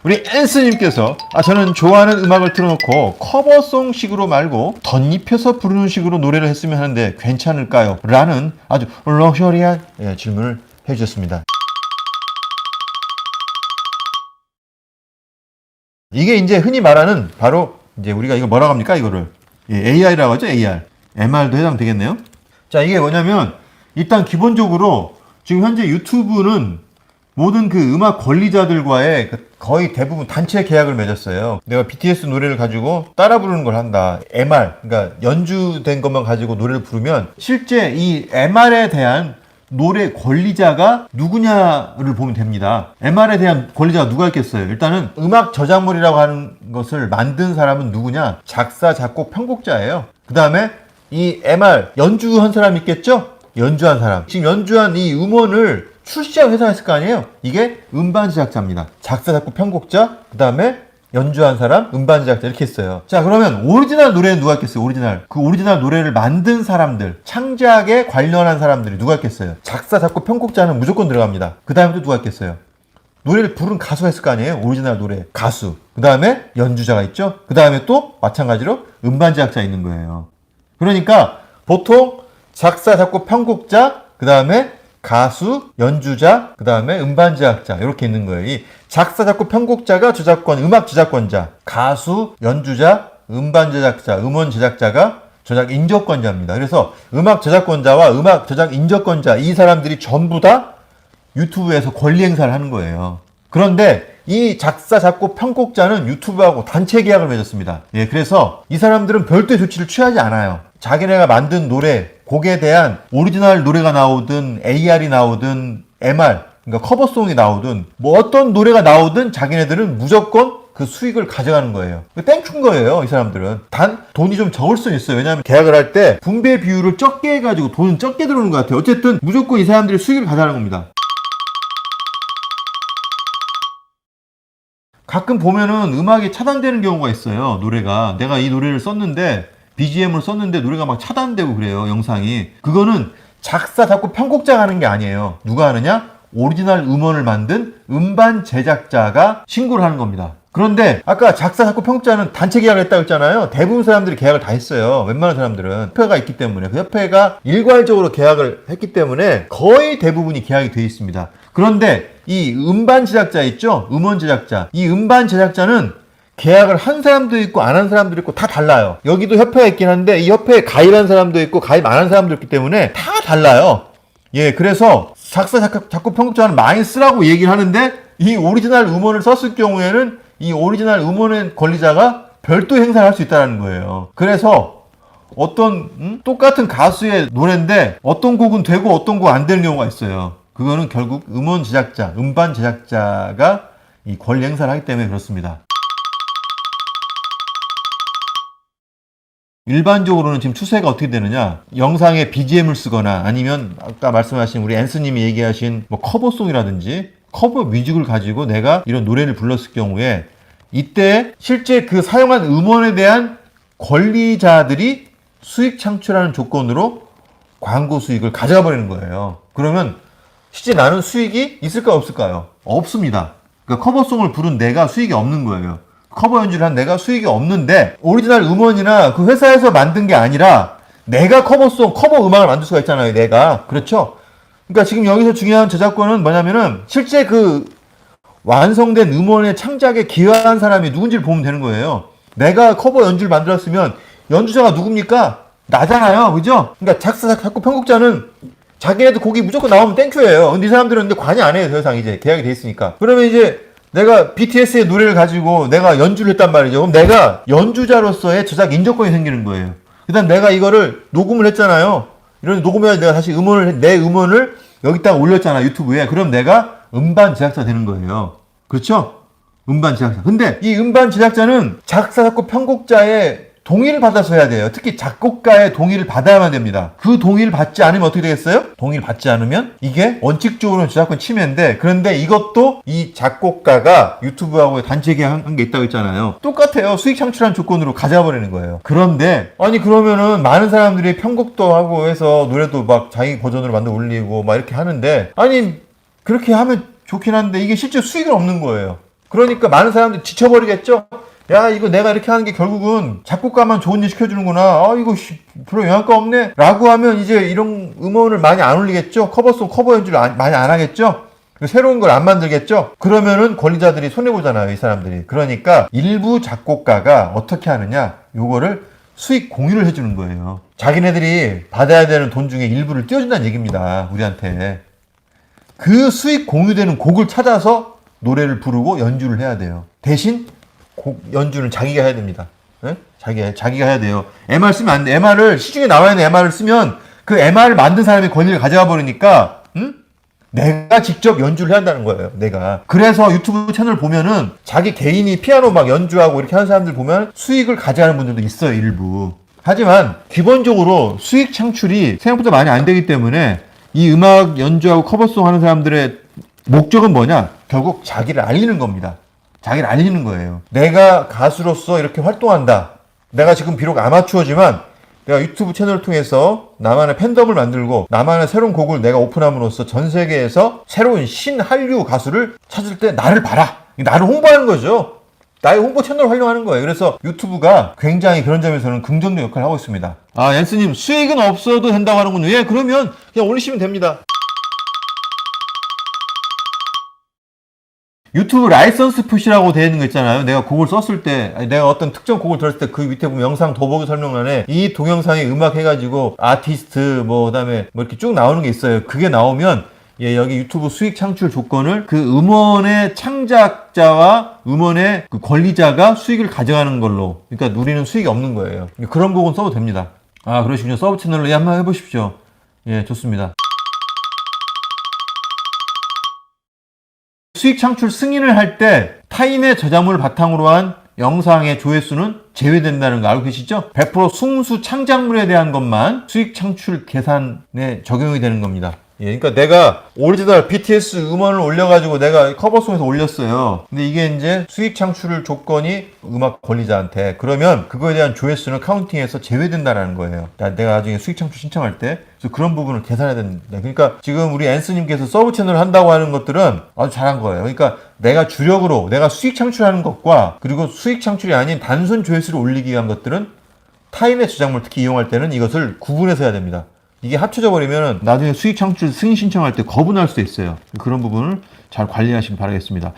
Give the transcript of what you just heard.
우리 앤스님께서 저는 좋아하는 음악을 틀어놓고 커버송식으로 말고 덧입혀서 부르는 식으로 노래를 했으면 하는데 괜찮을까요? 라는 아주 럭셔리한 질문을 해주셨습니다. 이게 이제 흔히 말하는 바로 이제 우리가 이거 뭐라고 합니까? 이거를 AI라고 하죠. AR. MR도 해당되겠네요. 자, 이게 뭐냐면 일단 기본적으로 지금 현재 유튜브는 모든 그 음악 권리자들과의 거의 대부분 단체 계약을 맺었어요. 내가 BTS 노래를 가지고 따라 부르는 걸 한다. MR, 그러니까 연주된 것만 가지고 노래를 부르면 실제 이 MR에 대한 노래 권리자가 누구냐를 보면 됩니다. MR에 대한 권리자가 누가 있겠어요? 일단은 음악 저작물이라고 하는 것을 만든 사람은 누구냐? 작사, 작곡, 편곡자예요. 그 다음에 이 MR 연주한 사람 있겠죠? 연주한 사람. 지금 연주한 이 음원을 출시하고 해석했을 거 아니에요? 이게 음반 제작자입니다. 작사, 작곡, 편곡자, 그 다음에 연주한 사람, 음반 제작자 이렇게 했어요. 자, 그러면 오리지널 노래는 누가 있겠어요? 오리지널. 그 오리지널 노래를 만든 사람들, 창작에 관련한 사람들이 누가 있겠어요? 작사, 작곡, 편곡자는 무조건 들어갑니다. 그 다음에 또 누가 있겠어요? 노래를 부른 가수가 있을 거 아니에요? 오리지널 노래, 가수. 그 다음에 연주자가 있죠? 그 다음에 또 마찬가지로 음반 제작자 있는 거예요. 그러니까 보통 작사, 작곡, 편곡자, 그 다음에 가수, 연주자, 그 다음에 음반 제작자 이렇게 있는 거예요. 이 작사, 작곡, 편곡자가 저작권, 음악 저작권자, 가수, 연주자, 음반 제작자, 음원 제작자가 저작 인저권자입니다. 그래서 음악 저작권자와 음악 저작 인저권자 이 사람들이 전부 다 유튜브에서 권리 행사를 하는 거예요. 그런데 이 작사, 작곡, 편곡자는 유튜브하고 단체 계약을 맺었습니다. 그래서 이 사람들은 별도의 조치를 취하지 않아요. 자기네가 만든 노래, 곡에 대한 오리지널 노래가 나오든 AR이 나오든 MR, 그러니까 커버송이 나오든 뭐 어떤 노래가 나오든 자기네들은 무조건 그 수익을 가져가는 거예요. 땡큐인 거예요, 이 사람들은. 단 돈이 좀 적을 수는 있어요. 왜냐하면 계약을 할 때 분배 비율을 적게 해가지고 돈은 적게 들어오는 것 같아요. 어쨌든 무조건 이 사람들이 수익을 가져가는 겁니다. 가끔 보면은 음악이 차단되는 경우가 있어요. 노래가 내가 이 노래를 썼는데 BGM을 썼는데 노래가 막 차단되고 그래요. 영상이. 그거는 작사, 작곡, 편곡자가 하는 게 아니에요. 누가 하느냐? 오리지널 음원을 만든 음반 제작자가 신고를 하는 겁니다. 그런데 아까 작사, 작곡, 편곡자는 단체 계약을 했다고 했잖아요. 대부분 사람들이 계약을 다 했어요. 웬만한 사람들은 협회가 있기 때문에 그 협회가 일괄적으로 계약을 했기 때문에 거의 대부분이 계약이 되어 있습니다. 그런데 이 음반 제작자 있죠? 음원 제작자. 이 음반 제작자는 계약을 한 사람도 있고 안 한 사람도 있고 다 달라요. 여기도 협회가 있긴 한데 이 협회에 가입한 사람도 있고 가입 안 한 사람도 있기 때문에 다 달라요. 그래서 작사, 작곡, 편곡자는 많이 쓰라고 얘기를 하는데 이 오리지널 음원을 썼을 경우에는 이 오리지널 음원의 권리자가 별도 행사를 할 수 있다는 거예요. 그래서 어떤 똑같은 가수의 노래인데 어떤 곡은 되고 어떤 곡 안 되는 경우가 있어요. 그거는 결국 음원 제작자, 음반 제작자가 이 권리 행사를 하기 때문에 그렇습니다. 일반적으로는 지금 추세가 어떻게 되느냐? 영상에 BGM을 쓰거나 아니면 아까 말씀하신 우리 앤스님이 얘기하신 뭐 커버송이라든지 커버 뮤직을 가지고 내가 이런 노래를 불렀을 경우에 이때 실제 그 사용한 음원에 대한 권리자들이 수익 창출하는 조건으로 광고 수익을 가져가 버리는 거예요. 그러면 실제 나는 수익이 있을까요? 없을까요? 없습니다. 그러니까 커버송을 부른 내가 수익이 없는 거예요. 커버 연주를 한 내가 수익이 없는데 오리지널 음원이나 그 회사에서 만든 게 아니라 내가 커버송, 커버 음악을 만들 수가 있잖아요. 내가. 그렇죠? 그러니까 지금 여기서 중요한 저작권은 뭐냐면은 실제 그 완성된 음원의 창작에 기여한 사람이 누군지를 보면 되는 거예요. 내가 커버 연주를 만들었으면 연주자가 누굽니까? 나잖아요. 그죠? 그러니까 작사, 작곡, 편곡자는 자기네들 곡이 무조건 나오면 땡큐예요. 근데 이 사람들은 근데 관여 안 해요. 더 이상 이제 계약이 돼 있으니까. 그러면 이제 내가 BTS의 노래를 가지고 내가 연주를 했단 말이죠. 그럼 내가 연주자로서의 저작 인정권이 생기는 거예요. 그 다음 내가 이거를 녹음을 했잖아요. 이런 녹음해서 내가 다시 내 음원을 여기다가 올렸잖아. 유튜브에. 그럼 내가 음반 제작자 되는 거예요. 그렇죠? 음반 제작자. 근데 이 음반 제작자는 작사, 작곡, 편곡자의 동의를 받아서 해야 돼요. 특히 작곡가의 동의를 받아야만 됩니다. 그 동의를 받지 않으면 어떻게 되겠어요? 동의를 받지 않으면 이게 원칙적으로는 저작권 침해인데 그런데 이것도 이 작곡가가 유튜브하고 단체 계약한 게 있다고 했잖아요. 똑같아요. 수익 창출한 조건으로 가져가 버리는 거예요. 그런데 아니 그러면은 많은 사람들이 편곡도 하고 해서 노래도 막 자기 버전으로 만들어 올리고 막 이렇게 하는데 아니 그렇게 하면 좋긴 한데 이게 실제 수익은 없는 거예요. 그러니까 많은 사람들이 지쳐버리겠죠? 야, 이거 내가 이렇게 하는 게 결국은 작곡가만 좋은 일 시켜주는구나. 아, 이거 별로 영향가 없네. 라고 하면 이제 이런 음원을 많이 안 올리겠죠? 커버송, 커버 연주를 많이 안 하겠죠? 새로운 걸 안 만들겠죠? 그러면은 권리자들이 손해보잖아요, 이 사람들이. 그러니까 일부 작곡가가 어떻게 하느냐? 요거를 수익 공유를 해주는 거예요. 자기네들이 받아야 되는 돈 중에 일부를 띄워준다는 얘기입니다, 우리한테. 그 수익 공유되는 곡을 찾아서 노래를 부르고 연주를 해야 돼요. 대신 곡 연주는 자기가 해야 됩니다. 네? 자기가 해야 돼요. MR 쓰면 안 돼. MR을 시중에 나와 있는 MR을 쓰면 그 MR을 만든 사람이 권리를 가져가 버리니까 내가 직접 연주를 해야 한다는 거예요. 내가. 그래서 유튜브 채널 보면은 자기 개인이 피아노 막 연주하고 이렇게 하는 사람들 보면 수익을 가져가는 분들도 있어요. 일부. 하지만 기본적으로 수익 창출이 생각보다 많이 안 되기 때문에 이 음악 연주하고 커버송 하는 사람들의 목적은 뭐냐? 결국 자기를 알리는 겁니다. 자기를 알리는 거예요. 내가 가수로서 이렇게 활동한다. 내가 지금 비록 아마추어지만 내가 유튜브 채널을 통해서 나만의 팬덤을 만들고 나만의 새로운 곡을 내가 오픈함으로써 전 세계에서 새로운 신한류 가수를 찾을 때 나를 봐라. 나를 홍보하는 거죠. 나의 홍보 채널을 활용하는 거예요. 그래서 유튜브가 굉장히 그런 점에서는 긍정적 역할을 하고 있습니다. 아, 얀스님 수익은 없어도 된다고 하는군요. 예, 그러면 그냥 올리시면 됩니다. 유튜브 라이선스 표시라고 되어 있는 거 있잖아요. 내가 곡을 썼을 때, 내가 어떤 특정 곡을 들었을 때 그 밑에 보면 영상 더보기 설명란에 이 동영상에 음악 해가지고 아티스트 그다음에 뭐 이렇게 쭉 나오는 게 있어요. 그게 나오면 예, 여기 유튜브 수익 창출 조건을 그 음원의 창작자와 음원의 그 권리자가 수익을 가져가는 걸로, 그러니까 누리는 수익이 없는 거예요. 그런 곡은 써도 됩니다. 아, 그러시군요. 서브 채널로 한번 해보십시오. 예, 좋습니다. 수익 창출 승인을 할 때 타인의 저작물을 바탕으로 한 영상의 조회수는 제외된다는 거 알고 계시죠? 100% 순수 창작물에 대한 것만 수익 창출 계산에 적용이 되는 겁니다. 예, 그러니까 내가 오리지널 BTS 음원을 올려가지고 내가 커버송에서 올렸어요. 근데 이게 이제 수익 창출 조건이 음악 권리자한테, 그러면 그거에 대한 조회수는 카운팅에서 제외된다는 거예요. 내가 나중에 수익 창출 신청할 때. 그래서 그런 부분을 계산해야 된다. 그러니까 지금 우리 앤스님께서 서브 채널을 한다고 하는 것들은 아주 잘한 거예요. 그러니까 내가 주력으로 내가 수익 창출하는 것과 그리고 수익 창출이 아닌 단순 조회수를 올리기 위한 것들은 타인의 저작물 특히 이용할 때는 이것을 구분해서 해야 됩니다. 이게 합쳐져 버리면 나중에 수익 창출 승인 신청할 때 거부날 수도 있어요. 그런 부분을 잘 관리하시길 바라겠습니다.